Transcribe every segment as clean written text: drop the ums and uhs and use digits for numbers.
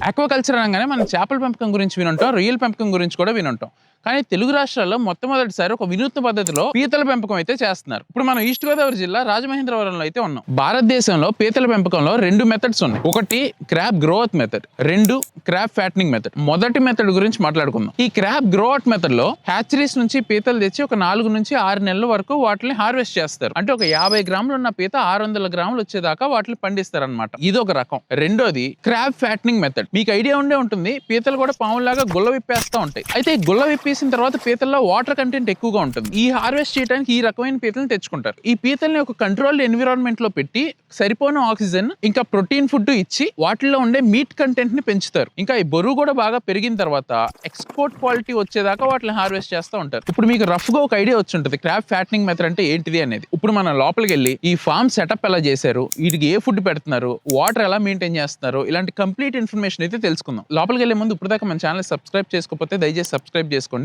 Aquaculture అనగానే మనం చేపల పెంపకం గురించి వినుంటాం, రొయ్యల పెంపకం గురించి కూడా వినుంటాం. కానీ తెలుగు రాష్ట్రాల్లో మొట్టమొదటిసారి ఒక వినూత్న పద్ధతిలో పీతల పెంపకం అయితే చేస్తున్నారు. ఇప్పుడు మనం ఈస్ట్ గోదావరి జిల్లా రాజమహేంద్రవరంలో అయితే ఉన్నాం. భారతదేశంలో పీతల పెంపకంలో 2 మెథడ్స్ ఉన్నాయి. ఒకటి crab growth method, 2 crab fattening method. మొదటి మెథడ్ గురించి మాట్లాడుకుందాం. ఈ క్రాబ్ గ్రోత్ మెథడ్ లో హ్యాచరీస్ నుంచి పీతలు తెచ్చి ఒక 4 నుంచి 6 నెలల వరకు వాటిని హార్వెస్ట్ చేస్తారు. అంటే ఒక 50 గ్రాములు ఉన్న పీత 600 గ్రాములు వచ్చేదాకా వాటిని పండిస్తారు అనమాట. ఇది ఒక రకం. రెండోది క్రాబ్ ఫ్యాటనింగ్ మెథడ్. మీకు ఐడియా ఉండే ఉంటుంది, పీతలు కూడా పాములాగా గుల్ల విప్పేస్తూ ఉంటాయి. అయితే ఈ గుల్ల విప్పేసిన తర్వాత పీతల్లో వాటర్ కంటెంట్ ఎక్కువగా ఉంటుంది. ఈ హార్వెస్ట్ చేయడానికి ఈ రకమైన పీతలను తెచ్చుకుంటారు. ఈ పీతల్ని ఒక కంట్రోల్డ్ ఎన్విరాన్మెంట్ లో పెట్టి సరిపోయిన ఆక్సిజన్ ఇంకా ప్రోటీన్ ఫుడ్ ఇచ్చి వాటిల్లో ఉండే మీట్ కంటెంట్ ని పెంచుతారు. ఇంకా ఈ బరువు కూడా బాగా పెరిగిన తర్వాత ఎక్స్పోర్ట్ క్వాలిటీ వచ్చేదాకా వాటిని హార్వెస్ట్ చేస్తూ ఉంటారు. ఇప్పుడు మీకు రఫ్ గా ఒక ఐడియా వచ్చి ఉంటుంది క్రాబ్ ఫ్యాటనింగ్ మెథడ్ అంటే ఏంటిది అనేది. ఇప్పుడు మనం లోపలికి వెళ్ళి ఈ ఫార్మ్ సెటప్ ఎలా చేశారు, వీటికి ఏ ఫుడ్ పెడుతున్నారు, వాటర్ ఎలా మెయింటైన్ చేస్తున్నారు, ఇలాంటి కంప్లీట్ ఇన్ఫర్మేషన్ అయితే తెలుసుకుందాం. లోపలికి వెళ్ళే ముందు ఇప్పుడు దాకా మన ఛానల్ సబ్స్క్రైబ్ చేసుకోకపోతే దయచేసి సబ్స్క్రైబ్ చేసుకోండి.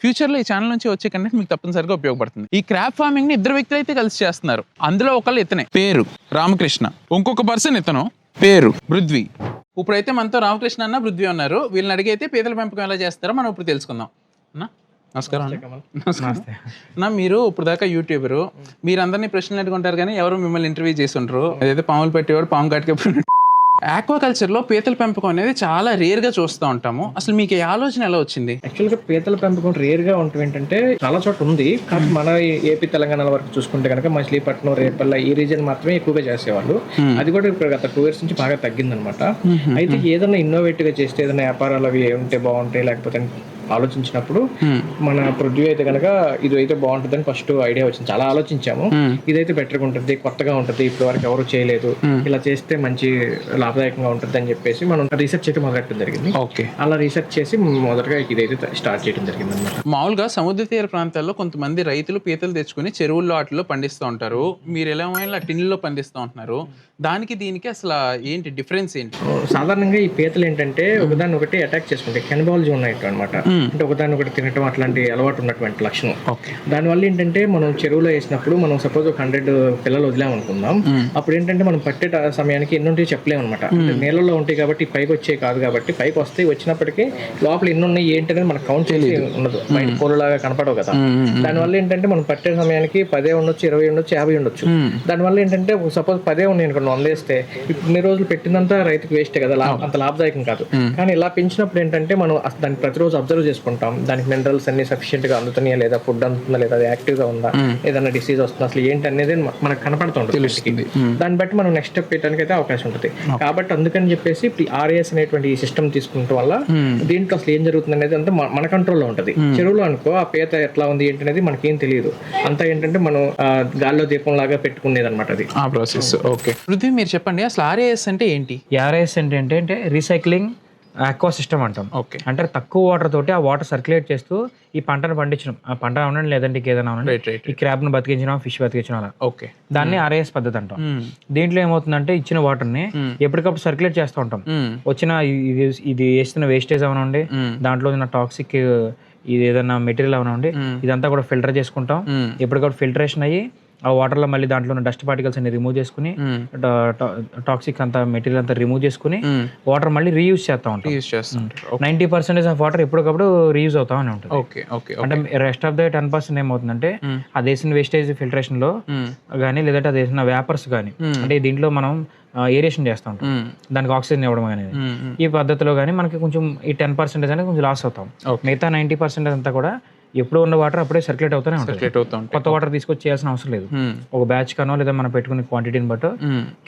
ఫ్యూచర్ లో ఈ ఛానల్ నుంచి వచ్చే కంటెంట్ మీకు తప్పనిసరిగా ఉపయోగపడుతుంది. ఈ క్రాబ్ ఫార్మింగ్ ని 2 వ్యక్తులు అయితే కలిసి చేస్తున్నారు. అందులో ఒకళ్ళు ఇతనే, పేరు రామకృష్ణ. ఇంకొక పర్సన్ ఇతను, పేరు పృథ్వీ. ఇప్పుడైతే మనతో రామకృష్ణ అన్న, పృథ్వీ ఉన్నారు. వీళ్ళని అడిగి అయితే పీతల పెంపకం ఎలా చేస్తారో మనం ఇప్పుడు తెలుసుకుందాం. నమస్కారం అన్న. మీరు ఇప్పుడు దాకా యూట్యూబరు, మీరు అందరినీ ప్రశ్నలు అడుగుంటారు కానీ ఎవరు మిమ్మల్ని ఇంటర్వ్యూ చేసి ఉంటారు. అదైతే పాములు పెట్టేవాడు పాము కాటికి. ఆక్వాకల్చర్ లో పీతల పెంపకం అనేది చాలా రేర్ గా చూస్తూ ఉంటాము. అసలు మీకు ఈ ఆలోచన ఎలా వచ్చింది? యాక్చువల్ గా పీతల పెంపకం రేర్ గా ఉంటుంది ఏంటంటే చాలా చోట ఉంది. కానీ మన ఏపీ తెలంగాణ వరకు చూసుకుంటే కనుక మచిలీపట్నం, రేపల్ల ఈ రీజన్ మాత్రమే ఎక్కువగా చేసేవాళ్ళు. అది కూడా ఇప్పుడు గత 2 years నుంచి బాగా తగ్గిందనమాట. అయితే ఏదైనా ఇన్నోవేటివ్ గా చేస్తే ఏదైనా వ్యాపారాలు అవి ఉంటే బాగుంటాయి, లేకపోతే ఆలోచించినప్పుడు మన పృథ్వీ అయితే కనుక ఇది అయితే బాగుంటుందని ఫస్ట్ ఐడియా వచ్చింది. చాలా ఆలోచించాము, ఇదైతే బెటర్గా ఉంటుంది, కొత్తగా ఉంటుంది, ఇప్పటి వరకు ఎవరు చేయలేదు, ఇలా చేస్తే మంచి లాభదాయకంగా ఉంటుంది అని చెప్పేసి మనం రీసెర్చ్ అయితే మొదలెట్టడం జరిగింది. అలా రీసెర్చ్ చేసి మొదటగా ఇదైతే స్టార్ట్ చేయడం జరిగింది అనమాట. మామూలుగా సముద్ర తీర ప్రాంతాల్లో కొంతమంది రైతులు పీతలు తెచ్చుకుని చెరువుల్లో వాటిలో పండిస్తూ ఉంటారు. మీరు ఎలా టిన్నుల్లో పండిస్తూ ఉంటున్నారు. దానికి దీనికి అసలు ఏంటి డిఫరెన్స్ ఏంటి? సాధారణంగా ఈ పీతలు ఏంటంటే ఒకదాన్ని ఒకటి అటాక్ చేసుకుంటాయి, కెనబాలజీ ఉన్నట్టు అనమాట. అంటే ఒకదాన్ని ఒకటి తినటం అట్లాంటి అలవాటు ఉన్నటువంటి లక్షణం. దానివల్ల ఏంటంటే మనం చెరువులో వేసినప్పుడు మనం సపోజ్ ఒక 100 పిల్లలు వదిలామనుకుందాం, అప్పుడు ఏంటంటే మనం పట్టే సమయానికి ఎన్ని ఉంటాయో చెప్పలేము అనమాట. నీళ్ళలో ఉంటాయి కాబట్టి పైకి వచ్చే కాదు, కాబట్టి పైకి వస్తాయి, వచ్చినప్పటికీ లోపల ఎన్ని ఉన్నాయి ఏంటి అనేది మనకు కౌంట్ చేసి ఉండదు, బయట పూలలాగా కనపడవు కదా. దానివల్ల ఏంటంటే మనం పట్టే సమయానికి 10 ఉండొచ్చు, 20 ఉండొచ్చు, 50 ఉండొచ్చు. దానివల్ల ఏంటంటే సపోజ్ 10 ఉన్నాయి అనుకోండి, 100 వేస్తే ఇప్పుడు ఇన్ని రోజులు పెట్టినంతా రైతుకు వేస్టే కదా, అంత లాభదాయకం కాదు. కానీ ఇలా పెంచినప్పుడు ఏంటంటే మనం దాన్ని ప్రతిరోజు అబ్జర్వ్ చేసుకుంటాం, దానికి మినరల్స్ అన్ని సఫిషియెంట్ గా అందుతున్నాయా లేదా, ఫుడ్ అందుతుందా లేదా, అది యాక్టివ్ గా ఉందా, ఏదైనా డిసీజ్ వస్తుందా, అసలు ఏంటి అనేది మనకు కనపడుతుంటుంది. దాన్ని బట్టి మనం నెక్స్ట్ స్టెప్ పెట్టడానికి అయితే అవకాశం ఉంటుంది. కాబట్టి అందుకని చెప్పేసి ఆర్ఏఎస్ అనేటువంటి ఈ సిస్టమ్ తీసుకుంటాం వల్ల దీంట్లో అసలు ఏం జరుగుతుంది అనేది అంతా మన కంట్రోల్లో ఉంటుంది. చెరువులో అనుకో ఆ పీత ఎట్లా ఉంది ఏంటి అనేది మనకేం తెలియదు, అంతా ఏంటంటే మనం గాల్లో దీపం లాగా పెట్టుకునేది అనమాట అది ఆ ప్రాసెస్. ఓకే పృథ్వీ, మీరు చెప్పండి అసలు ఆర్ఏఎస్ అంటే ఏంటి? ఆర్ఏఎస్ అంటే రీసైక్లింగ్ ఆక్వా సిస్టమ్ అంటాం. అంటే తక్కువ వాటర్ తోటి ఆ వాటర్ సర్క్యులేట్ చేస్తూ ఈ పంటను పండించడం, ఆ పంట ఉండండి లేదంటే ఏదైనా ఉండండి, ఈ క్రాబ్ ను బతికించడం, ఫిష్ బతికించడం, అలా దాన్ని ఆర్ఏఎస్ పద్ధతి అంటాం. దీంట్లో ఏమవుతుందంటే ఇచ్చిన వాటర్ ని ఎప్పటికప్పుడు సర్క్యులేట్ చేస్తూ ఉంటాం. వచ్చిన ఇది వేస్తున్న వేస్టేజ్ ఏమైనా ఉండి, దాంట్లో ఉన్న టాక్సిక్ ఇది ఏదైనా మెటీరియల్ ఏమైనా ఉండి, ఇదంతా కూడా ఫిల్టర్ చేసుకుంటాం. ఎప్పటికప్పుడు ఫిల్టరేషన్ అయ్యి ఆ వాటర్ లో మళ్ళీ దాంట్లో ఉన్న డస్ట్ పార్టికల్స్ అన్ని రిమూవ్ చేసుకుని, టాక్సిక్ అంతా మెటీరియల్ అంతా రిమూవ్ చేసుకుని వాటర్ మళ్ళీ రీయూజ్ చేస్తా ఉంటాం. 90% ఆఫ్ వాటర్ ఎప్పటికప్పుడు రీయూజ్ అవుతా ఉంటుంది. అంటే రెస్ట్ ఆఫ్ ద 10% ఏమవుతుందంటే ఆ దేశం వేస్టేజ్ ఫిల్టరేషన్ లో గానీ, లేదంటే అది వేసిన వేపర్స్ గానీ, అంటే దీంట్లో మనం ఏరియేషన్ చేస్తా ఉంటాం, దానికి ఆక్సిజన్ ఇవ్వడం అనేది. ఈ పద్ధతిలో కానీ మనకి కొంచెం ఈ 10% అనేది కొంచెం లాస్ అవుతాం. మిగతా 90% అంతా కూడా ఎప్పుడు ఉన్న వాటర్ అప్పుడే సర్క్యులేట్ అవుతూనే ఉంటుంది. కొత్త వాటర్ తీసుకొచ్చి చేయాల్సిన అవసరం లేదు. ఒక బ్యాచ్ కనో లేదా మనం పెట్టుకునే క్వాంటిటీని బట్టి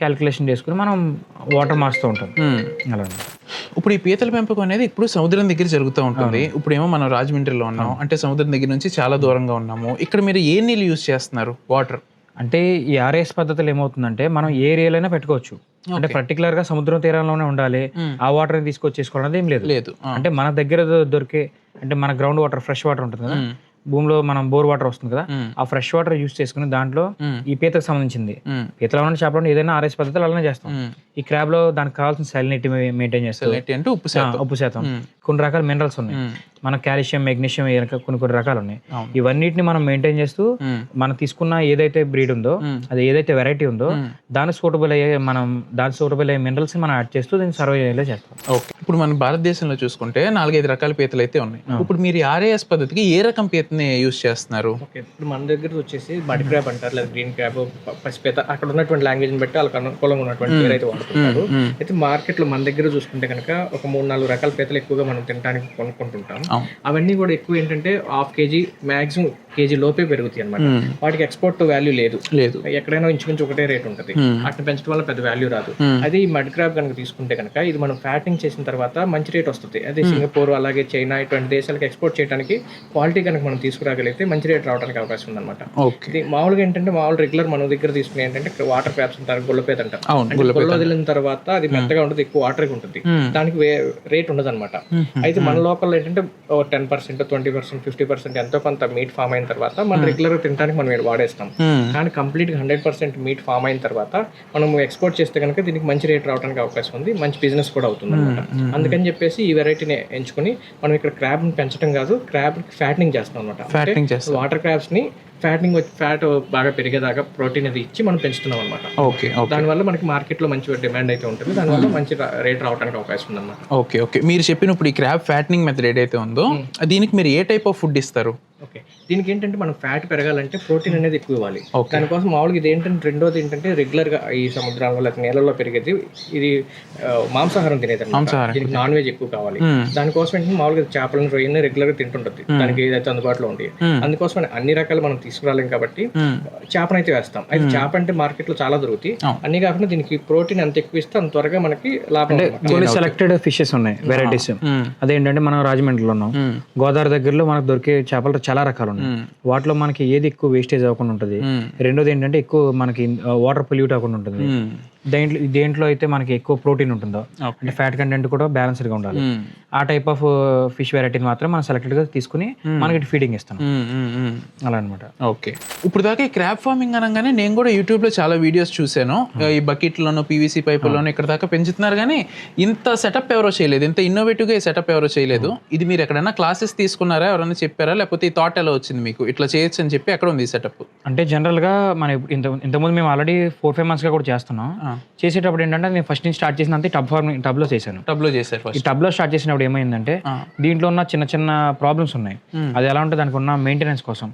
క్యాలిక్యులేషన్ చేసుకుని మనం వాటర్ మార్చుతూ ఉంటాం. అలా ఇప్పుడు ఈ పీతల పెంపకం అనేది ఇప్పుడు సముద్రం దగ్గర జరుగుతూ ఉంటుంది. ఇప్పుడు ఏమో మనం రాజమండ్రిలో ఉన్నాం, అంటే సముద్రం దగ్గర నుంచి చాలా దూరంగా ఉన్నాము. ఇక్కడ మీరు ఏ నీళ్ళు యూజ్ చేస్తున్నారు? వాటర్ అంటే ఈ ఆర్ఏఎస్ పద్ధతిలో ఏమవుతుందంటే మనం ఏ ఏరియాలైనా పెట్టుకోవచ్చు. అంటే పర్టికులర్ గా సముద్రం తీరంలోనే ఉండాలి, ఆ వాటర్ తీసుకొచ్చేసుకోవడం ఏం లేదు. అంటే మన దగ్గర దొరికే, అంటే మన గ్రౌండ్ వాటర్, ఫ్రెష్ వాటర్ ఉంటుంది కదా, భూమిలో మనం బోర్ వాటర్ వస్తుంది కదా, ఆ ఫ్రెష్ వాటర్ యూజ్ చేసుకుని దాంట్లో ఈ పీతకు సంబంధించింది, పీతలో ఉన్న చేపలు ఏదైనా ఆర్ఎస్ పద్ధతిలో అలానే చేస్తాం. ఈ క్రాబ్ లో దానికి కావాల్సిన సాలినిటీ మెయింటైన్ చేస్తాం, అంటే ఉప్పు శాతం, కొన్ని రకాల మినరల్స్ ఉన్నాయి, మన కాల్షియం, మెగ్నీషియం కొన్ని రకాలు ఉన్నాయి. ఇవన్నిటిని మనం మెయింటైన్ చేస్తూ మనం తీసుకున్న ఏదైతే బ్రీడ్ ఉందో, అది ఏదైతే వెరైటీ ఉందో దానికి సూటబుల్ అయ్యే మినరల్స్ మనం యాడ్ చేస్తూ దీన్ని సర్వైవ్ చేస్తాం. ఓకే, ఇప్పుడు మన భారతదేశంలో చూసుకుంటే 4-5 రకాల పీతలు అయితే ఉన్నాయి. ఇప్పుడు మీరు ఆర్ఏఎస్ పద్ధతికి ఏ రకం పీతని యూజ్ చేస్తున్నారు? ఓకే, ఇప్పుడు మన దగ్గర వచ్చేసి బడ్ క్రాబ్ అంటారు, లేదా గ్రీన్ క్రాబ్, పసిపీత, అక్కడ ఉన్నటువంటి లాంగ్వేజ్ బట్టి వాళ్ళకి అనుకూలంగా ఉన్నటువంటి పేరు అయితే వాడుతుంటారు. అయితే మార్కెట్ లో మన దగ్గర చూసుకుంటే కనుక ఒక 3-4 రకాల పీతలు ఎక్కువగా మనం తినడానికి కొనుక్కుంటుంటాం. అవన్నీ కూడా ఎక్కువ ఏంటంటే 1/2 kg మాక్సిమం కేజీ లోపే పెరుగుతాయి అనమాట. వాటికి ఎక్స్పోర్ట్ వాల్యూ లేదు, ఎక్కడైనా ఇంచుమించు ఒకటే రేట్ ఉంటుంది. వాటిని పెంచడం వల్ల పెద్ద వాల్యూ రాదు. అదే ఈ మడ్ క్రాబ్ కనుక తీసుకుంటే కనుక ఇది మనం ఫ్యాటింగ్ చేసిన తర్వాత మంచి రేట్ వస్తుంది. అదే సింగపూర్, అలాగే చైనా ఇటువంటి దేశాలకు ఎక్స్పోర్ట్ చేయడానికి క్వాలిటీ కనుక మనం తీసుకురాగలిగితే మంచి రేట్ రావడానికి అవకాశం ఉందన్నమాట. ఇది మామూలుగా ఏంటంటే రెగ్యులర్ మన దగ్గర తీసుకునే ఏంటంటే వాటర్ క్రాబ్స్ అంటారు, గుల్లపేత అంటారు. గుల్ల వదిలిన తర్వాత అది మెత్తగా ఉంటుంది, ఎక్కువ వాటర్ ఉంటుంది, దానికి రేట్ ఉండదు అనమాట. అయితే మన లోకల్ ఏంటంటే 10%, 20%, 50% ఎంతో కొంత మీట్ ఫామ్ అయిన తర్వాత మనం రెగ్యులర్ తినడానికి మనం వాడేస్తాం. కానీ కంప్లీట్ గా 100% మీట్ ఫామ్ అయిన తర్వాత మనం ఎక్స్పోర్ట్ చేస్తే కనుక దీనికి మంచి రేట్ రావడానికి అవకాశం ఉంది, మంచి బిజినెస్ కూడా అవుతుంది అనమాట. అందుకని చెప్పేసి ఈ వెరైటీని ఎంచుకుని మనం ఇక్కడ క్రాబ్ ని పెంచడం కాదు, క్రాబ్ ఫ్యాటనింగ్ చేస్తాం అనమాట. వాటర్ క్రాబ్స్ ని ఫ్యాట్ బాగా పెరిగేదాకా ప్రోటీన్ అది ఇచ్చి మనం పెంచుతున్నాం అనమాట. దానివల్ల మనకి మార్కెట్ లో మంచి డిమాండ్ అయితే ఉంటుంది, దానివల్ల మంచి రేట్ రావడానికి అవకాశం ఉంది అనమాట. ఓకే, మీరు చెప్పినప్పుడు ఈ క్రాబ్ ఫ్యాటనింగ్ మెథడ్ ఏదైతే ఉందో దీనికి మీరు ఏ టైప్ ఆఫ్ ఫుడ్ ఇస్తారు? ఓకే, దీనికి ఏంటంటే మనం ఫ్యాట్ పెరగాలంటే ప్రోటీన్ అనేది ఎక్కువ ఇవ్వాలి. దానికోసం మామూలుగా ఇది ఏంటంటే రెండోది ఏంటంటే రెగ్యులర్ గా ఈ సముద్రాల్లో లేకపోతే నీళ్ళలో పెరిగేది ఇది మాంసాహారం తినేది, దీనికి నాన్ వెజ్ ఎక్కువ కావాలి. దానికోసం ఏంటంటే మామూలుగా చేపలను, రొయ్యని రెగ్యులర్ గా తింటుంటుంది, దానికి ఏదైతే అందుబాటులో ఉంటాయి. అందుకోసం అన్ని రకాలు మనం తీసుకురాలేం కాబట్టి చేపనైతే వేస్తాం. అయితే చేప అంటే మార్కెట్ లో చాలా దొరుకుతాయి, అన్ని కాకుండా దీనికి ప్రోటీన్ ఎంత ఎక్కువ ఇస్తే అంత త్వరగా మనకి లాభం. కొన్ని సెలెక్టెడ్ ఫిషెస్ ఉన్నాయి, వెరైటీస్. అదేంటంటే మనం రాజమండ్రిలో ఉన్నాం, గోదావరి దగ్గరలో మనకు దొరికే చేపలు చాలా రకాలు ఉన్నాయి. వాటిలో మనకి ఏది ఎక్కువ వేస్టేజ్ అవ్వకుండా ఉంటుంది. రెండోది ఏంటంటే ఎక్కువ మనకి వాటర్ పొల్యూట్ అవ్వకుండా ఉంటుంది. దేంట్లో అయితే మనకి ఎక్కువ ప్రోటీన్ ఉంటుందో, అంటే ఫ్యాట్ కంటెంట్ కూడా బ్యాలెన్స్డ్ గా ఉండాలి. ఆ టైప్ ఆఫ్ ఫిష్ వెరైటీని మాత్రం మనం సెలెక్టెడ్ గా తీసుకుని మనకి ఫీడింగ్ ఇస్తాం అలా అనమాట. ఓకే, ఇప్పుడు దాకా ఈ క్రాబ్ ఫార్మింగ్ అనగానే నేను కూడా యూట్యూబ్ లో చాలా వీడియోస్ చూసాను. ఈ బకెట్లోనూ, పీవీసీ పైపుల్లోనూ ఇక్కడ దాకా పెంచుతున్నారు, కానీ ఇంత సెటప్ ఎవరో చేయలేదు, ఇంత ఇన్నోవేటివ్ గా ఈ సెటప్ ఎవరో చేయలేదు. ఇది మీరు ఎక్కడైనా క్లాసెస్ తీసుకున్నారా, ఎవరైనా చెప్పారా, లేకపోతే ఈ థాట్ ఎలా వచ్చింది మీకు ఇట్లా చేయొచ్చు అని చెప్పి? ఎక్కడ ఉంది ఈ సెటప్? అంటే జనరల్ గా మన ఇంతకుముందు మేము ఆల్రెడీ 4-5 months గా కూడా చేస్తున్నాం. చేసేటప్పుడు ఏంటంటే నేను ఫస్ట్ నుంచి స్టార్ట్ చేసినంత టబ్ లో చేశాను. ఈ టబ్ లో స్టార్ట్ చేసినప్పుడు ఏమైందంటే దీంట్లో ఉన్న చిన్న చిన్న ప్రాబ్లమ్స్ ఉన్నాయి. అది ఎలా ఉంటే దానికి ఉన్న మెయింటెనెన్స్ కోసం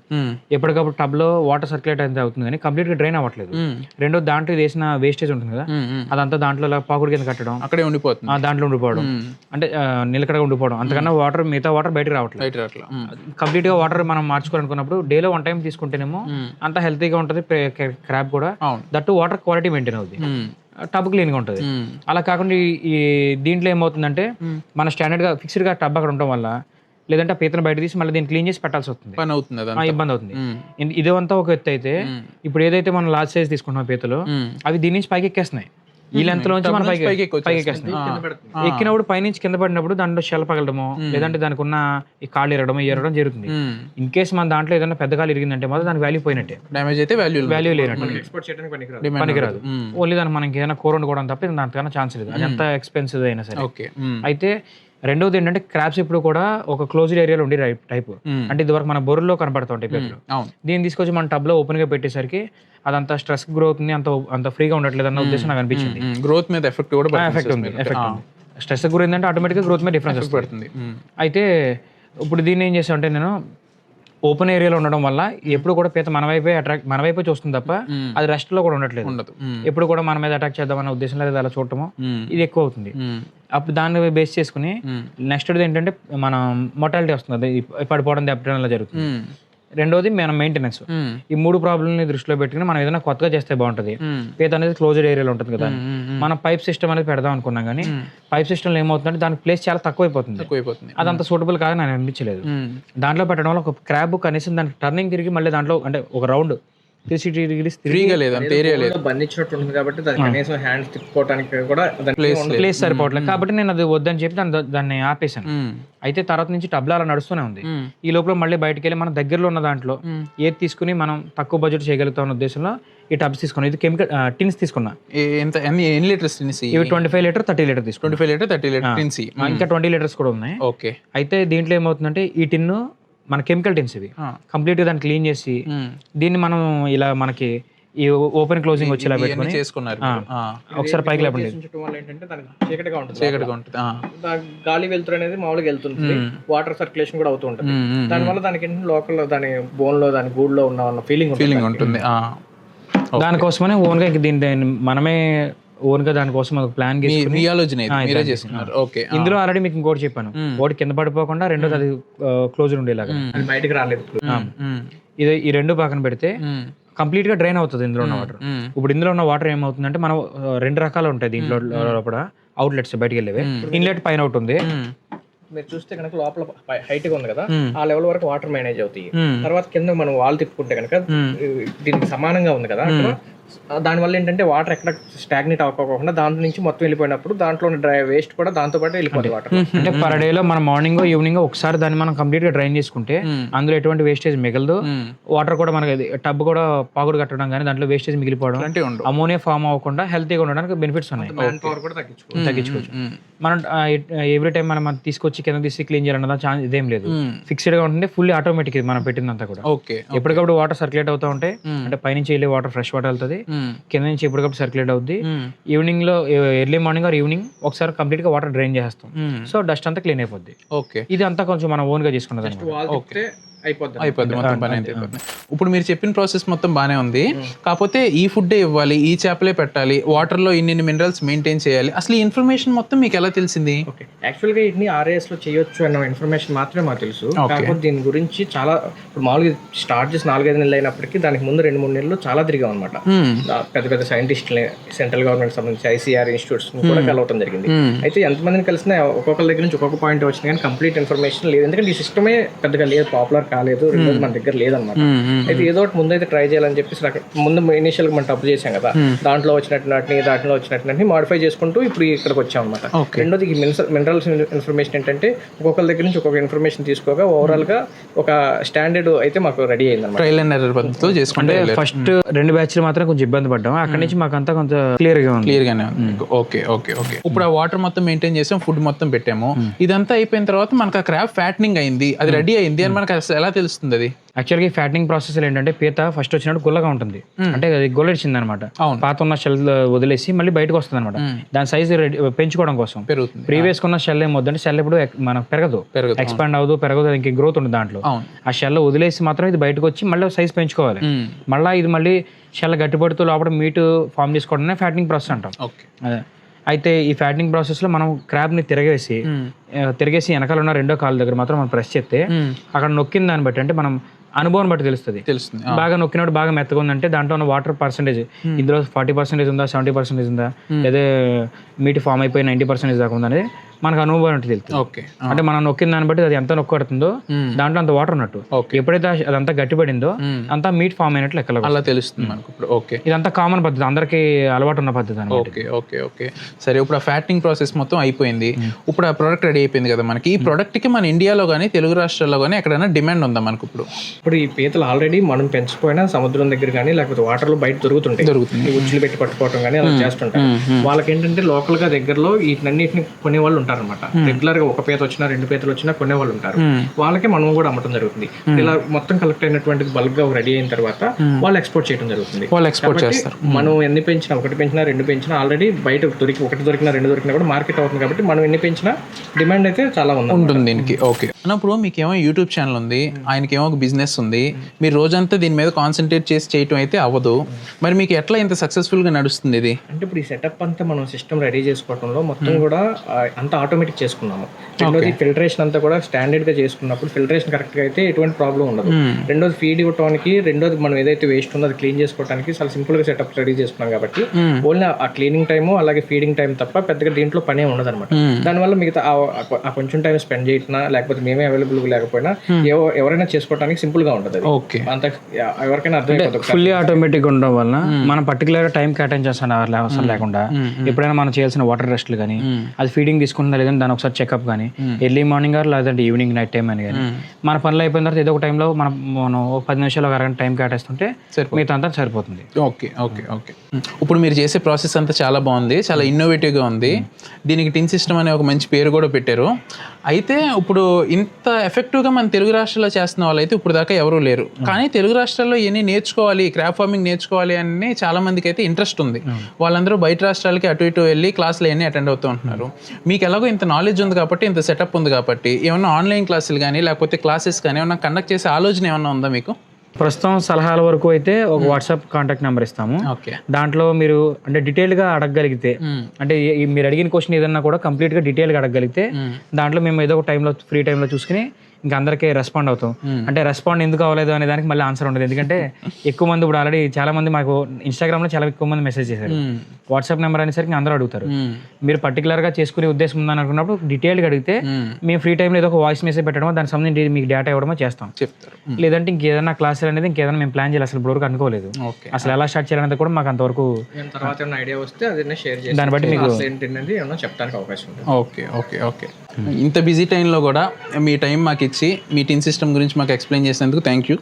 ఎప్పటికప్పుడు టబ్ లో వాటర్ సర్క్యులేట్ అయితే అవుతుంది, కానీ కంప్లీట్ గా డ్రైన్ అవ్వట్లేదు. రెండో దాంట్లో వేసిన వేస్టేజ్ ఉంటుంది కదా, అదంతా దాంట్లో పాకుడు కింద కట్టడం, అక్కడే ఉండిపోతుంది, దాంట్లో ఉండిపోవడం, అంటే నిలకడగా ఉండిపోవడం. అంతకన్నా మిగతా వాటర్ బయటకు రావట్లేదు. కంప్లీట్ గా వాటర్ మనం మార్చుకోవాలనుకున్నప్పుడు డేలో 1 time తీసుకుంటేనేమో అంత హెల్తీగా ఉంటుంది క్రాబ్ కూడా, దట్టు వాటర్ క్వాలిటీ మెయింటైన్ అవుతుంది, టబ్ క్లీన్ గా ఉంటుంది. అలా కాకుండా ఈ దీంట్లో ఏమవుతుందంటే మన స్టాండర్డ్ గా ఫిక్స్డ్ గా టబ్ అక్కడ ఉండడం వల్ల, లేదంటే పీతను బయట తీసి మళ్ళీ దీన్ని క్లీన్ చేసి పెట్టాల్సి వస్తుంది, ఇబ్బంది అవుతుంది. ఇదంతా ఒక ఎత్తు అయితే, ఇప్పుడు ఏదైతే మనం లార్జ్ సైజ్ తీసుకుంటున్నాం పీతలు, అవి దీని నుంచి పైకి ఎక్కేస్తున్నాయి. ఈ లెంత్ లోంచి మన పైకి ఎక్కేస్తున్నాయి. ఎక్కినప్పుడు పైనుంచి కింద పడినప్పుడు దాంట్లో షెల్ పగలడము, లేదంటే దానికి ఉన్న ఈ కాళ్ళు ఎరగడం జరుగుతుంది. ఇన్ కేసు మన దాంట్లో ఏదైనా పెద్ద కాలు ఇరిగిందంటే మాత్రం దానికి వాల్యూ పోయినట్టే, డ్యామేజ్ అయితే వాల్యూ లేనట్టు, పనికిరాదు. ఓన్లీ దాన్ని మనకి ఏదైనా కూర వండుకోవడం తప్ప దానికన్నా ఛాన్స్ లేదు, అది ఎంత ఎక్స్పెన్సివ్ అయినా సరే. అయితే రెండోది ఏంటంటే క్రాబ్స్ ఇప్పుడు కూడా ఒక క్లోజ్డ్ ఏరియాలో ఉండే టైప్, అంటే ఇదివరకు మన బొర్రలో కనబడుతుంటాయి పీతలు. దీన్ని తీసుకొచ్చి మన టబ్ లో ఓపెన్ గా పెట్టేసరికి అదంతా స్ట్రెస్ గ్రోత్ ని అంత ఫ్రీగా ఉండట్లేదు అన్న ఉద్దేశం నాకు అనిపించింది. గ్రోత్ మీద ఎఫెక్ట్ ఉంది. స్ట్రెస్ గురైందంటే ఆటోమేటిక్ గా గ్రోత్ మీద డిఫరెన్స్ పడుతుంది. అయితే ఇప్పుడు దీన్ని ఏం చేసా అంటే నేను ఓపెన్ ఏరియాలో ఉండడం వల్ల ఎప్పుడు కూడా పీత మన వైపే చూస్తుంది తప్ప అది రెస్ట్ లో కూడా ఉండట్లేదు. ఎప్పుడు కూడా మన మీద అటాక్ చేద్దామన్న ఉద్దేశం లేదు, అలా చూడటము ఇది ఎక్కువ అవుతుంది. అప్పుడు దాన్ని బేస్ చేసుకుని నెక్స్ట్ ఏంటంటే మనం మొటాలిటీ వస్తుంది, పడిపోవడం దెబ్బటం అలా జరుగుతుంది. రెండోది మన మెయింటెనెన్స్. ఈ 3 ప్రాబ్లమ్ని దృష్టిలో పెట్టుకుని మనం ఏదైనా కొత్తగా చేస్తే బాగుంటుంది. పీత అనేది క్లోజ్డ్ ఏరియాలో ఉంటుంది కదా, మనం పైప్ సిస్టమ్ అనేది పెడదాం అనుకున్నాం, కానీ పైప్ సిస్టమ్ అయిపోతుందంటే దానికి ప్లేస్ చాలా తక్కువైపోతుంది. అదంతా సూటబుల్ కాదని నాకు అనిపించలేదు. దాంట్లో పెట్టడం వల్ల ఒక క్రాబ్ కనీసం దానికి టర్నింగ్ తిరిగి మళ్ళీ దాంట్లో అంటే ఒక రౌండ్ 360 degrees ఫ్రీగా లేదు అంత ఏరియా లేదు, బంధించినట్టు ఉంటుంది కాబట్టి దాని కనీసం హ్యాండ్స్ తిప్పుకోవడానికి కూడా ప్లేస్ సరిపోవట్లేదు. కాబట్టి నేను అది వద్దని చెప్పి దాన్ని ఆపేశాను. అయితే తర్వాత నుంచి టబ్లా అలా నడుస్తూనే ఉంది. ఈ లోపల మళ్ళీ బయటకు వెళ్ళి మన దగ్గరలో ఉన్న దాంట్లో ఏది తీసుకుని మనం తక్కువ బడ్జెట్ చేయగలుగుతాం ఉద్దేశంలో ఈ టబ్స్ తీసుకున్నాం. ఇది కెమికల్ టిన్స్ తీసుకున్నా. ఎన్ని లీటర్స్ టిన్స్? ఇవి 25 లీటర్ 30 లీటర్ తీసుకున్నాం. 25 లీటర్ 30 లీటర్ టిన్స్, ఇంకా 20 లీటర్స్ కూడా ఉన్నాయి. ఓకే. అయితే దీంట్లో ఏమవుతుందంటే ఈ టిన్ను మన కెమికల్ టిన్స్ ఇవి కంప్లీట్ గా దాన్ని క్లీన్ చేసి దీన్ని మనం ఇలా మనకి ఈ ఓపెన్ క్లోజింగ్ వచ్చేలా పెట్టుకొని చేసుకున్నారు. ఒకసారి పైకి లేపండి. ఏంటంటే దానికి చీకటిగా ఉంటుంది, ఉంటుంది, గాలి వెళ్తురు అనేది మామూలుగా వెళ్తుంది, వాటర్ సర్క్యులేషన్ కూడా అవుతూ ఉంటుంది. దానివల్ల దానికి ఏంటంటే లోకల్ దాని బోన్ లో దాని గూడ్ లో ఉన్న ఫీలింగ్ ఉంటుంది. దానికోసమనే ఓన్ గా దీన్ని మనమే ఓన్ గా దానికోసం ఒక ప్లాన్ చేసుకున్నారు. ఓకే. ఇందులో ఆల్రెడీ మీకు ఇంకోటి చెప్పాను, ఒకటి కింద పడిపోకుండా రెండోది అది క్లోజ్ ఉండేలాగా బయటకు రాలేదు. ఇది ఈ రెండు పక్కన పెడితే కంప్లీట్ గా డ్రైన్ అవుతుంది ఇందులో ఉన్న వాటర్. ఇప్పుడు ఇందులో ఉన్న వాటర్ ఏమవుతుందంటే మనం 2 రకాలు ఉంటాయి దీంట్లో లోపల అవుట్లెట్స్ బయటకు వెళ్ళేవి. ఇన్లెట్ పైన ఒకటి ఉంది, మీరు చూస్తే కనుక లోపల హైట్ గా ఉంది కదా, ఆ లెవెల్ వరకు వాటర్ మేనేజ్ అవుతాయి. తర్వాత కింద మనం వాల్ తిప్పుకుంటే కనుక దీనికి సమానంగా ఉంది కదా, దానివల్ల ఏంటంటే వాటర్ ఎక్కడ స్టాగ్నేట్ అవ్వకోకుండా దాంట్లో నుంచి మొత్తం వెళ్ళిపోయినప్పుడు దాంట్లో డ్రై వేస్ట్ కూడా దాంతో పాటు వెళ్ళిపోతుంది వాటర్. అంటే పర్ డే లో మనం మార్నింగ్ ఈవినింగ్ ఒకసారి దాన్ని మనం కంప్లీట్ గా డ్రైన్ చేసుకుంటే అందులో ఎటువంటి వేస్టేజ్ మిగలదు. వాటర్ కూడా మనకి టబ్ కూడా పాగుడు కట్టడం కానీ దాంట్లో వేస్టేజ్ మిగిలిపోవడం, అమోనియా ఫామ్ అవ్వకుండా హెల్తీగా ఉండడానికి బెనిఫిట్స్ ఉన్నాయి. తగ్గించుకోవచ్చు. మనం ఎవ్రీ టైం మనం తీసుకొచ్చి కింద తీసి క్లీన్ చేయాలన్నదా ఛాన్స్ ఇదేం లేదు, ఫిక్స్డ్ గా ఉంటుంది, ఫుల్లీ ఆటోమేటిక్ మనం పెట్టిందంతా కూడా. ఎప్పటికప్పుడు వాటర్ సర్క్యులేట్ అవుతూ ఉంటాయి, అంటే పైనుంచి వెళ్ళి వాటర్ ఫ్రెష్ వాటర్ వెళ్తుంది, కింద నుంచి ఎప్పటికప్పుడు సర్క్యులేట్ అవుద్ది. ఈవినింగ్ లో ఎర్లీ మార్నింగ్ ఆర్ ఈవినింగ్ ఒకసారి కంప్లీట్ గా వాటర్ డ్రైన్ చేస్తాం, సో డస్ట్ అంతా క్లీన్ అయిపోద్ది. ఇది అంతా కొంచెం మనం ఓన్ గా చేసుకున్నది. అయిపోద్ది మొత్తం పని అయిపోద్ది. ఇప్పుడు మీరు చెప్పిన ప్రాసెస్ మొత్తం బానే ఉంది, కాకపోతే ఈ ఫుడ్ ఇవ్వాలి, ఈ చేపలే పెట్టాలి, వాటర్ లో ఇన్ని మినరల్స్ మెయింటైన్ చేయాలి, అసలు ఈ ఇన్ఫర్మేషన్ మొత్తం మీకు ఎలా తెలిసింది? యాక్చువల్ గా ఇన్ని RAS లో చేయొచ్చు అన్న ఇన్ఫర్మేషన్ మాత్రమే మాకు తెలుసు. కాకపోతే దీని గురించి చాలా మామూలుగా స్టార్ట్ చేసి 4-5 నెలలు అయినప్పటికీ దానికి ముందు 2-3 నెలలు చాలా తిరిగాం అనమాట. పెద్ద పెద్ద సైంటిస్టులు, సెంట్రల్ గవర్నమెంట్ సంబంధించి ICR ఇన్స్టిట్యూట్స్ కూడా కలవటం జరిగింది. అయితే ఎంతమందిని కలిసినా ఒక్కొక్కరి దగ్గర నుంచి ఒక్కొక్క పాయింట్ వచ్చింది, కానీ కంప్లీట్ ఇన్ఫర్మేషన్ లేదు. ఎందుకంటే ఈ సిస్టమే పెద్దగా లేదు, పాపులర్ కాలేదు, రెండోది మన దగ్గర లేదనమాట. అయితే ఏదో ఒకటి ముందైతే ట్రై చేయాలని చెప్పేసి ముందు ఇనిషియల్ గా మనం టప్ చేసాం కదా, దాంట్లో వచ్చినట్టు దాంట్లో వచ్చినట్టు మాడిఫై చేసుకుంటూ ఇప్పుడు ఇక్కడికి వచ్చాం అనమాట. రెండోది ఈ మినరల్స్ ఇన్ఫర్మేషన్ ఏంటంటే ఒక్కొక్కరి దగ్గర నుంచి ఒక్కొక్క ఇన్ఫర్మేషన్ తీసుకోగా ఓవరాల్ గా ఒక స్టాండర్డ్ అయితే మాకు రెడీ అయింది అనమాట. ట్రయల్ అండ్ ఎర్రర్ పద్ధతితో చేసుకుంటే ఫస్ట్ 2 బ్యాచ్లు మాత్రం కొంచెం ఇబ్బంది పడ్డాం, అక్కడ నుంచి మాకు అంతా కొంచెం క్లియర్ గానే ఉంది. ఓకే. ఇప్పుడు ఆ వాటర్ మొత్తం మెయింటైన్ చేసాం, ఫుడ్ మొత్తం పెట్టాము, ఇదంతా అయిపోయిన తర్వాత మనకు ఆ క్రాబ్ ఫ్యాటనింగ్ అయింది, అది రెడీ అయింది అని మనకు ఎలా తెలుస్తుంది? అది యాక్చువల్గా ఫ్యాటనింగ్ ప్రాసెస్ ఏంటంటే పీత ఫస్ట్ వచ్చినప్పుడు గుల్లగా ఉంటుంది, అంటే అది గొల్లెడిచింది అనమాట. పాత ఉన్న షెల్ వదిలేసి మళ్ళీ బయటకు వస్తుంది అనమాట. దాని సైజ్ పెంచుకోవడం కోసం పెరుగుతుంది. ప్రీవియస్ ఉన్న షెల్ ఏమొద్దంటే షెల్ ఇప్పుడు మనకు పెరగదు, ఎక్స్పాండ్ అవ్వదు, పెరగదు, ఇంక గ్రోత్ ఉంటుంది దాంట్లో. ఆ షెల్ వదిలేసి మాత్రం ఇది బయటకు వచ్చి మళ్ళీ సైజ్ పెంచుకోవాలి. మళ్ళీ షెల్ గట్టిపడుతూ లోపల మీట్ ఫామ్ చేసుకోవడమే ఫ్యాటనింగ్ ప్రాసెస్ అంటాం. అదే అయితే ఈ ఫ్యాటనింగ్ ప్రాసెస్ లో మనం క్రాబ్ ని తిరగేసి వెనకాల ఉన్న 2వ కాలు దగ్గర మాత్రం మనం ప్రెస్ చేస్తే అక్కడ నొక్కిన దాన్ని బట్టి, అంటే మనం అనుభవం బట్టి తెలుస్తుంది. బాగా నొక్కినప్పుడు బాగా మెత్తగా ఉందంటే దాంట్లో ఉన్న వాటర్ పర్సెంటేజ్ ఇందులో 40% ఉందా, 70% ఉందా, లేదా మీట్ ఫామ్ అయిపోయి 90% దాకా ఉందా అనేది మనకు అనుభవం అంటే తెలుస్తుంది. అంటే మనం నొక్కిన దాన్ని బట్టి అది ఎంత నొక్కడుతుందో దాంట్లో అంత వాటర్ ఉన్నట్టు. ఎప్పుడైతే అదంతా గట్టిపడిందో అంతా మీట్ ఫామ్ అయినట్లు లెక్కలో అలా తెలుస్తుంది మనకు. ఇదంతా కామన్ పద్ధతి, అందరికి అలవాటు ఉన్న పద్ధతి. ఓకే. సరే, ఇప్పుడు ఆ ఫ్యాటనింగ్ ప్రాసెస్ మొత్తం అయిపోయింది, ఇప్పుడు ఆ ప్రోడక్ట్ రెడీ అయిపోయింది కదా మనకి. ఈ ప్రోడక్ట్ కి మన ఇండియాలో కానీ తెలుగు రాష్ట్రాల్లో కానీ ఎక్కడైనా డిమాండ్ ఉందా మనకు? ఇప్పుడు ఈ పీతలు ఆల్రెడీ మనం పెంచిపోయినా సముద్రం దగ్గర కానీ లేకపోతే వాటర్ లో బయట దొరుకుతుంది, ఉచ్చులు పెట్టి పట్టుకోవడం కానీ అలా చేస్తుంటారు. వాళ్ళకి ఏంటంటే లోకల్ గా దగ్గరలో వీటినన్నిటిని కొనే వాళ్ళు ఉంటారన్నమాట. రెగ్యులర్ గా ఒక పీత వచ్చినా 2 పీతలు వచ్చినా కొనే వాళ్ళు ఉంటారు, వాళ్ళకి మనం కూడా అమ్మటం జరుగుతుంది. ఇలా మొత్తం కలెక్ట్ అయినటువంటి బల్క్ గా రెడీ అయిన తర్వాత వాళ్ళు ఎక్స్పోర్ట్ చేయడం జరుగుతుంది. మనం ఎన్ని పెంచినా, 1 పెంచినా 2 పెంచినా ఆల్రెడీ బయట ఒకటి దొరికినా 2 దొరికినా కూడా మార్కెట్ అవుతుంది. కాబట్టి మనం ఎన్ని పెంచినా డిమాండ్ అయితే చాలా ఉంటుంది దీనికి. ఓకే. అన్నప్పుడు మీకేమో యూట్యూబ్ ఛానల్ ఉంది, ఆయనకేమో ఒక బిజినెస్ ఉంది, మీరు రోజంతా దీని మీద కాన్సన్ట్రేట్ చేసి చేయటం అయితే అవ్వదు. మరి మీకు ఎట్లా ఇంత సక్సెస్ఫుల్ గా నడుస్తుంది ఇది? అంటే ఇప్పుడు ఈ సెటప్ అంతా మనం సిస్టమ్ రెడీ చేసుకోవడంలో మొత్తం కూడా అంతా ఆటోమేటిక్ చేసుకున్నాము. రెండోది ఫిల్టరేషన్ అంతా కూడా స్టాండర్డ్ గా చేసుకున్నప్పుడు ఫిల్టరేషన్ కరెక్ట్ గా అయితే ఎటువంటి ప్రాబ్లం ఉండదు. రెండోది ఫీడ్ ఇవ్వడానికి, రెండోది మనం ఏదైతే వేస్ట్ ఉందో అది క్లీన్ చేసుకోవడానికి చాలా సింపుల్ గా సెటప్ రెడీ చేసుకున్నాం. కాబట్టి ఓన్లీ ఆ క్లీనింగ్ టైము అలాగే ఫీడింగ్ టైం తప్ప పెద్దగా దీంట్లో పనే ఉండదు అనమాట. దానివల్ల మిగతా ఆ కొంచెం టైం స్పెండ్ చేయటం లేకపోతే మేము ఏమీ అవైలబుల్ లేకపోయినా ఎవరైనా చేసుకోవడానికి సింపుల్ గా ఉంటుంది అది. ఓకే. అంత ఎవరికైనా అర్థమైపోతుంది. ఫుల్లీ ఆటోమేటిక్ ఉండడం వల్ల మనం పర్టికులర్ టైం కేటాయించాల్సిన అవసరం లేకుండా ఎప్పుడైనా మనం చేయాల్సిన వాటర్ రెస్ట్లు కానీ అది ఫీడింగ్ తీసుకుంటుందా లేదని దాని ఒకసారి చెకప్ కానీ ఎర్లీ మార్నింగ్ ఆర్ లేదంటే ఈవినింగ్ నైట్ టైం అని కానీ మన పనులు అయిపోయిన తర్వాత ఏదో ఒక టైంలో మనం ఒక 10 నిమిషాలు ఒక అరగంట టైం కేటాయిస్తుంటే మిగతా అంతా సరిపోతుంది. Okay okay okay. ఇప్పుడు మీరు చేసే ప్రాసెస్ అంతా చాలా బాగుంది, చాలా ఇన్నోవేటివ్గా ఉంది. దీనికి టిన్ సిస్టమ్ అనే ఒక మంచి పేరు కూడా పెట్టారు. అయితే ఇప్పుడు ఇంత ఎఫెక్టివ్గా మన తెలుగు రాష్ట్రాల్లో చేస్తున్న వాళ్ళు అయితే ఇప్పుడు దాకా ఎవరూ లేరు. కానీ తెలుగు రాష్ట్రాల్లో ఎన్ని నేర్చుకోవాలి, క్రాప్ ఫార్మింగ్ నేర్చుకోవాలి అని చాలా మందికి అయితే ఇంట్రెస్ట్ ఉంది. వాళ్ళందరూ బయట రాష్ట్రాలకి అటు ఇటు వెళ్ళి క్లాసులు అన్నీ అటెండ్ అవుతూ ఉంటున్నారు. మీకు ఎలాగో ఇంత నాలెడ్జ్ ఉంది కాబట్టి, ఇంత సెటప్ ఉంది కాబట్టి, ఏమన్నా ఆన్లైన్ క్లాసులు కానీ లేకపోతే క్లాసెస్ కానీ ఏమన్నా కండక్ట్ చేసే ఆలోచన ఏమన్నా ఉందా మీకు? ప్రస్తుతం సలహాల వరకు అయితే ఒక వాట్సాప్ కాంటాక్ట్ నెంబర్ ఇస్తాము. ఓకే. దాంట్లో మీరు అంటే డీటెయిల్గా అడగగలిగితే, అంటే మీరు అడిగిన క్వశ్చన్ ఏదన్నా కూడా కంప్లీట్గా డీటెయిల్గా అడగగలిగితే దాంట్లో మేము ఏదో ఒక టైంలో ఫ్రీ టైంలో చూసుకుని ఇంకా అందరికీ రెస్పాండ్ అవుతాం. అంటే రెస్పాండ్ ఎందుకు అవ్వలేదు అనే దానికి మళ్ళీ ఆన్సర్ ఉండదు. ఎందుకంటే ఎక్కువ మంది ఇప్పుడు ఆల్రెడీ చాలా మంది మాకు ఇన్స్టాగ్రామ్లో చాలా ఎక్కువ మంది మెసేజ్ చేశారు. వాట్సాప్ నెంబర్ అనేసరికి అందరూ అడుగుతారు. మీరు పర్టికులర్గా చేసుకునే ఉద్దేశం ఉందని అనుకున్నప్పుడు డీటెయిల్గా అడిగితే మేము ఫ్రీ టైంలో ఏదో ఒక వాయిస్ మెసేజ్ పెట్టడమో దానికి సంబంధించి మీకు డేటా ఇవ్వడమో చేస్తాం. లేదంటే ఇంకేదైనా క్లాసులు అనేది ఇంకేదైనా మేము ప్లాన్ చేయాలి, అసలు ఇప్పటివరకు అనుకోలేదు. అసలు ఎలా స్టార్ట్ చేయాలనేది కూడా మాకు అంతవరకు తర్వాత ఏమైనా ఐడియా వస్తే అదే షేర్ చేసి దాన్ని బట్టి మీకు ఏంటంటే ఏమన్నా చెప్తానికి అవకాశం ఉంటుంది. Okay okay okay. ఇంత బిజీ టైంలో కూడా మీ టైం మాకు ఇచ్చి మీ టిన్ సిస్టమ్ గురించి మాకు ఎక్స్ప్లెయిన్ చేసినందుకు థ్యాంక్ యూ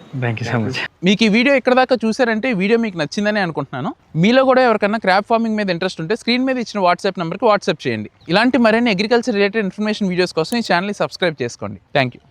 సో మచ్. మీకు ఈ వీడియో ఎక్కడ దాకా చూసారంటే ఈ వీడియో మీకు నచ్చిందని అనుకుంటున్నాను. మీలో కూడా ఎవరికైనా క్రాప్ ఫార్మింగ్ మీద ఇంట్రెస్ట్ ఉంటే స్క్రీన్ మీద ఇచ్చిన వాట్సాప్ నెంబర్కి వాట్సాప్ చేయండి. ఇలాంటి మరిన్ని అగ్రికల్చర్ రిలేటెడ్ ఇన్ఫర్మేషన్ వీడియోస్ కోసం ఈ ఛానల్ని సబ్స్క్రైబ్ చేసుకోండి. Thank you.